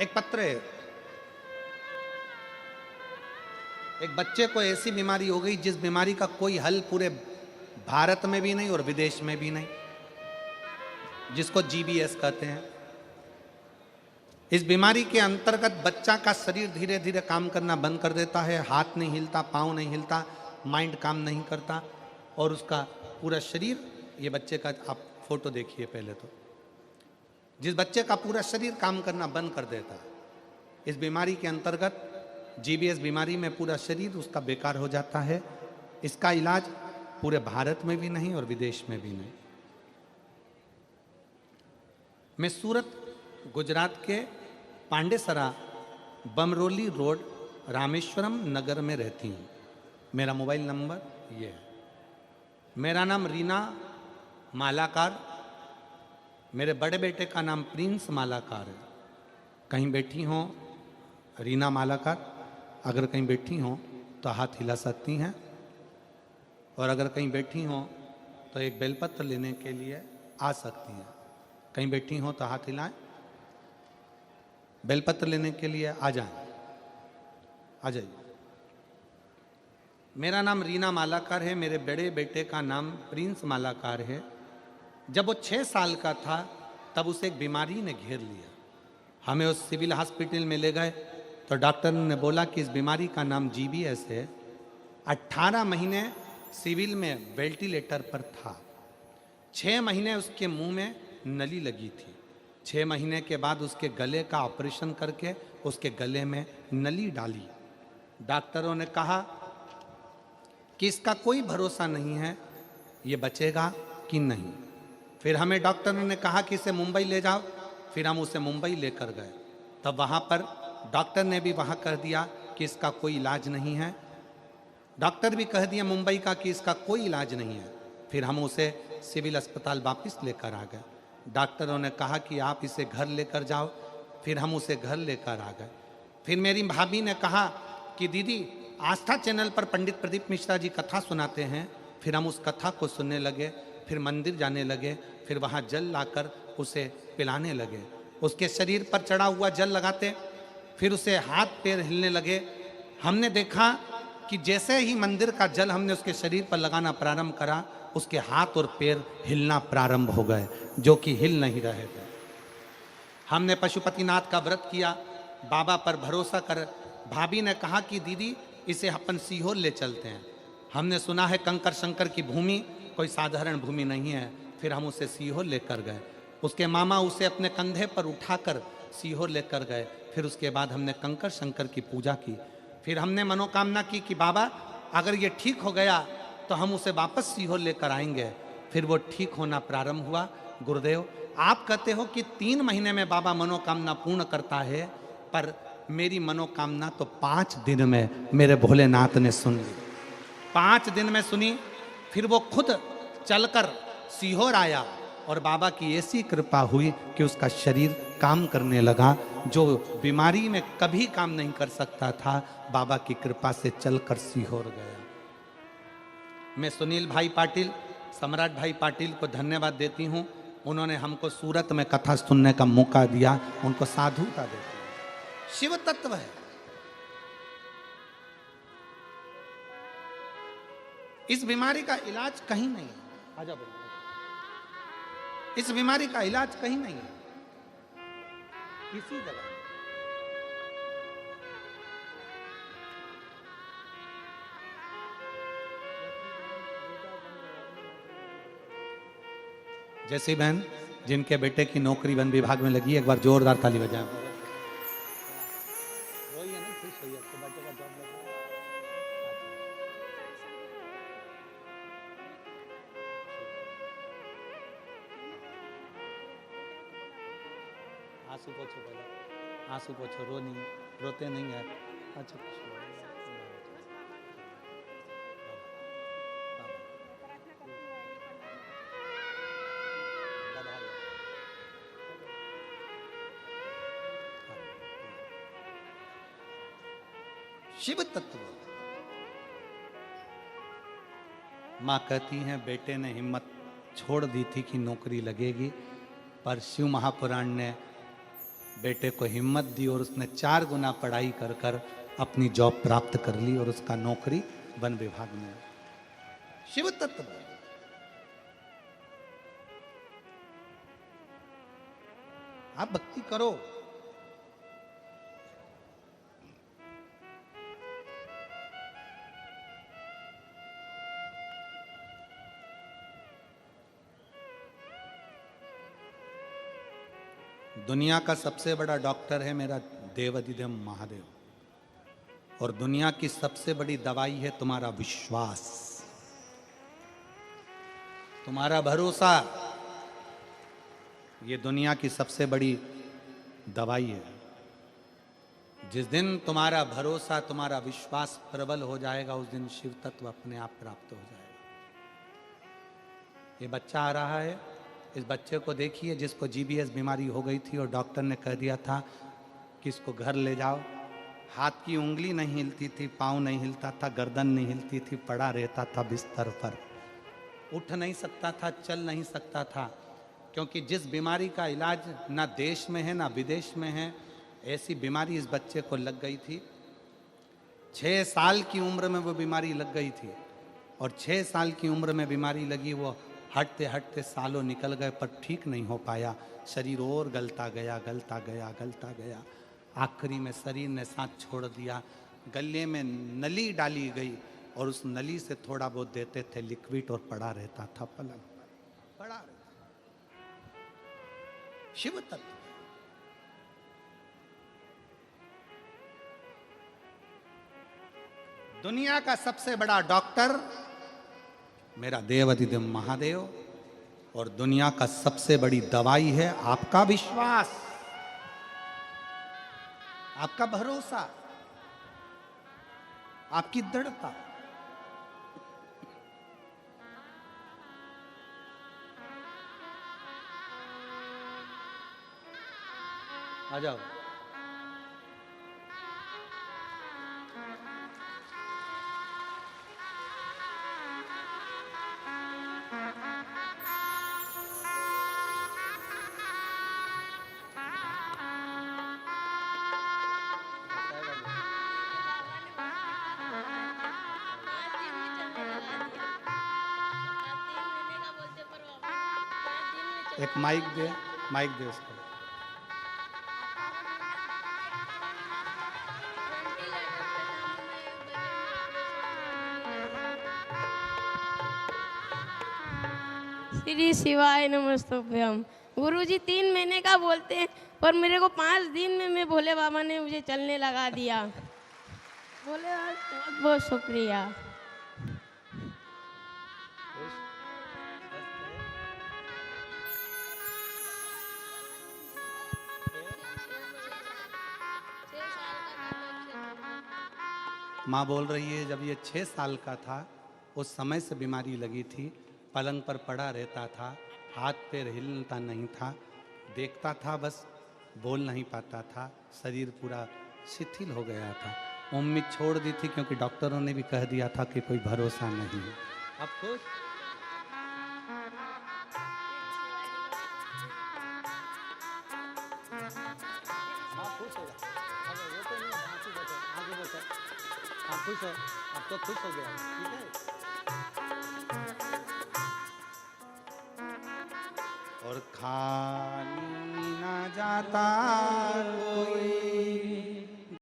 एक पत्र है, एक बच्चे को ऐसी बीमारी हो गई जिस बीमारी का कोई हल पूरे भारत में भी नहीं और विदेश में भी नहीं, जिसको जीबीएस कहते हैं। इस बीमारी के अंतर्गत बच्चा का शरीर धीरे धीरे काम करना बंद कर देता है, हाथ नहीं हिलता, पाँव नहीं हिलता, माइंड काम नहीं करता और उसका पूरा शरीर, ये बच्चे का आप फोटो देखिए पहले तो, जिस बच्चे का पूरा शरीर काम करना बंद कर देता है, इस बीमारी के अंतर्गत जीबीएस बीमारी में पूरा शरीर उसका बेकार हो जाता है। इसका इलाज पूरे भारत में भी नहीं और विदेश में भी नहीं। मैं सूरत गुजरात के पांडेसरा बमरोली रोड रामेश्वरम नगर में रहती हूँ। मेरा मोबाइल नंबर ये है। मेरा नाम रीना मालाकार, मेरे बड़े बेटे का नाम प्रिंस मालाकार है। कहीं बैठी हों रीना मालाकार, अगर कहीं बैठी हों तो हाथ हिला सकती हैं, और अगर कहीं बैठी हों तो एक बेलपत्र लेने के लिए आ सकती हैं। कहीं बैठी हों तो हाथ हिलाएं, बेलपत्र लेने के लिए आ जाएं, आ जाइए। मेरा नाम रीना मालाकार है, मेरे बड़े बेटे का नाम प्रिंस मालाकार है। जब वो 6 साल का था तब उसे एक बीमारी ने घेर लिया। हमें उस सिविल हॉस्पिटल में ले गए तो डॉक्टर ने बोला कि इस बीमारी का नाम जीबीएस है। 18 महीने सिविल में वेंटिलेटर पर था। 6 महीने उसके मुंह में नली लगी थी। 6 महीने के बाद उसके गले का ऑपरेशन करके उसके गले में नली डाली। डॉक्टरों ने कहा कि इसका कोई भरोसा नहीं है, ये बचेगा कि नहीं। फिर हमें डॉक्टरों ने कहा कि इसे मुंबई ले जाओ। फिर हम उसे मुंबई लेकर गए, तब वहाँ पर डॉक्टर ने भी वहाँ कह दिया कि इसका कोई इलाज नहीं है। डॉक्टर भी कह दिया मुंबई का कि इसका कोई इलाज नहीं है। फिर हम उसे सिविल अस्पताल वापस लेकर आ गए। डॉक्टरों ने कहा कि आप इसे घर लेकर जाओ। फिर हम उसे घर लेकर आ गए। फिर मेरी भाभी ने कहा कि दीदी आस्था चैनल पर पंडित प्रदीप मिश्रा जी कथा सुनाते हैं। फिर हम उस कथा को सुनने लगे, फिर मंदिर जाने लगे, फिर वहाँ जल लाकर उसे पिलाने लगे। उसके शरीर पर चढ़ा हुआ जल लगाते, फिर उसे हाथ पैर हिलने लगे। हमने देखा कि जैसे ही मंदिर का जल हमने उसके शरीर पर लगाना प्रारंभ करा, उसके हाथ और पैर हिलना प्रारंभ हो गए, जो कि हिल नहीं रहे थे। हमने पशुपतिनाथ का व्रत किया, बाबा पर भरोसा कर। भाभी ने कहा कि दीदी इसे अपन सीहोर ले चलते हैं। हमने सुना है कंकर शंकर की भूमि कोई साधारण भूमि नहीं है। फिर हम उसे सीहोर लेकर गए। उसके मामा उसे अपने कंधे पर उठाकर सीहोर लेकर गए। फिर उसके बाद हमने कंकर शंकर की पूजा की। फिर हमने मनोकामना की कि बाबा अगर ये ठीक हो गया तो हम उसे वापस सीहोर लेकर आएंगे। फिर वो ठीक होना प्रारंभ हुआ। गुरुदेव आप कहते हो कि 3 महीने में बाबा मनोकामना पूर्ण करता है, पर मेरी मनोकामना तो 5 दिन में मेरे भोलेनाथ ने सुन ली। 5 दिन में सुनी। फिर वो खुद चलकर सीहोर आया और बाबा की ऐसी कृपा हुई कि उसका शरीर काम करने लगा। जो बीमारी में कभी काम नहीं कर सकता था, बाबा की कृपा से चलकर सीहोर गया। मैं सुनील भाई पाटिल, सम्राट भाई पाटिल को धन्यवाद देती हूँ। उन्होंने हमको सूरत में कथा सुनने का मौका दिया, उनको साधुता देती हूँ। शिव तत्व है। इस बीमारी का इलाज कहीं नहीं है। आजा बोलो, इस बीमारी का इलाज कहीं नहीं है, किसी जगह। जैसी बहन जिनके बेटे की नौकरी वन विभाग में लगी, एक बार जोरदार ताली बजाएं। आंसू पोछो, पहले आंसू पोछो, रो नहीं, रोते नहीं है। अच्छा शिव तत्व। माँ कहती हैं बेटे ने हिम्मत छोड़ दी थी कि नौकरी लगेगी, पर शिव महापुराण ने बेटे को हिम्मत दी और उसने 4 गुना पढ़ाई कर कर अपनी जॉब प्राप्त कर ली और उसका नौकरी वन विभाग में। शिव तत्व। आप भक्ति करो। दुनिया का सबसे बड़ा डॉक्टर है मेरा देवाधिदेव महादेव, और दुनिया की सबसे बड़ी दवाई है तुम्हारा विश्वास, तुम्हारा भरोसा। ये दुनिया की सबसे बड़ी दवाई है। जिस दिन तुम्हारा भरोसा, तुम्हारा विश्वास प्रबल हो जाएगा, उस दिन शिव तत्व अपने आप प्राप्त हो जाएगा। ये बच्चा आ रहा है, इस बच्चे को देखिए जिसको जीबीएस बीमारी हो गई थी और डॉक्टर ने कह दिया था कि इसको घर ले जाओ। हाथ की उंगली नहीं हिलती थी, पाँव नहीं हिलता था, गर्दन नहीं हिलती थी, पड़ा रहता था बिस्तर पर, उठ नहीं सकता था, चल नहीं सकता था, क्योंकि जिस बीमारी का इलाज ना देश में है ना विदेश में है, ऐसी बीमारी इस बच्चे को लग गई थी। 6 साल की उम्र में वो बीमारी लग गई थी, और 6 साल की उम्र में बीमारी लगी, वो हटते हटते सालों निकल गए पर ठीक नहीं हो पाया। शरीर और गलता गया, गलता गया, गलता गया। आखिरी में शरीर ने साथ छोड़ दिया। गले में नली डाली गई और उस नली से थोड़ा बहुत देते थे लिक्विड, और पड़ा रहता था पलंग पर, पड़ा रहता। शिव तत्व। दुनिया का सबसे बड़ा डॉक्टर मेरा देवाधिदेव महादेव, और दुनिया का सबसे बड़ी दवाई है आपका विश्वास, आपका भरोसा, आपकी दृढ़ता। आ जाओ। एक माइक दे, माइक दे उसको। श्री शिवाय नमस्तुभ्यम। गुरुजी 3 महीने का बोलते हैं, पर मेरे को 5 दिन में मैं भोले बाबा ने मुझे चलने लगा दिया। भोले बाबा बहुत बहुत शुक्रिया। माँ बोल रही है जब ये 6 साल का था उस समय से बीमारी लगी थी, पलंग पर पड़ा रहता था, हाथ पैर हिलता नहीं था, देखता था बस, बोल नहीं पाता था, शरीर पूरा शिथिल हो गया था। उम्मीद छोड़ दी थी क्योंकि डॉक्टरों ने भी कह दिया था कि कोई भरोसा नहीं है। अब खुश? खुश हो? अब तो खुश हो गया, ठीक है। और खाली ना जाता कोई